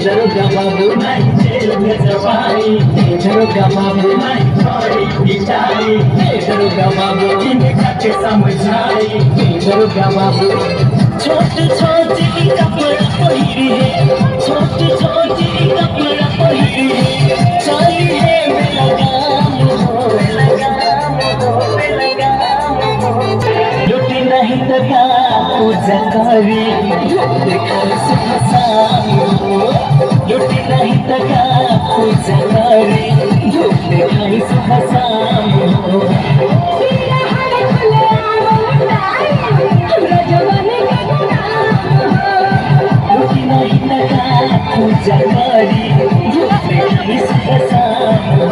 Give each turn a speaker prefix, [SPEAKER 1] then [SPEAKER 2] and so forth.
[SPEAKER 1] Daruga babu mai chelme jawai daruga babu mai thori bichai daruga babu in khate samjhai daruga babu छोटी छोटी कपड़ा पहिरी है छोटी छोटी कपड़ा पहिरी है चली है लगाम हो लुटी नहीं तका पूजा करी देखो सुखसाम हो लुटी नहीं तका पूजा करी देखो सुखसाम हो पूजा करी सुखसाम हो